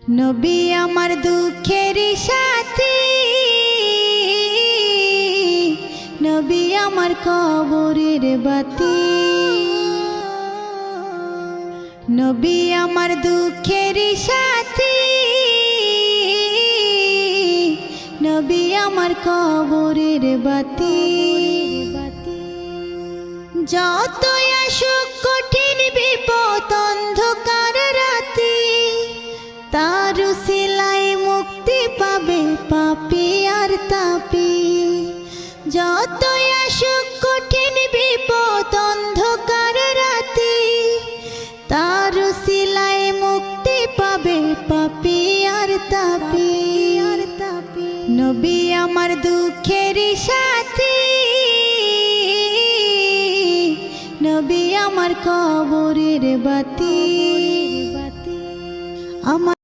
নবী আমার দুঃখের সাথী, নবী আমার কবরের বাতি। নবী আমার দুঃখের সাথী, নবী আমার কবরের বাতি। যতই আসুক কঠিন বিপদ অন্ধকার রাতি, তার উসিলায় মুক্তি পাবে পাপী আর তাপী। যতই আসুক কঠিন বিপদ অন্ধকার রাতি, তার উসিলায় মুক্তি পাবে পাপী আর তাপী। নবী আমার দুঃখের সাথী, নবী আমার কবরের বাতি। আমার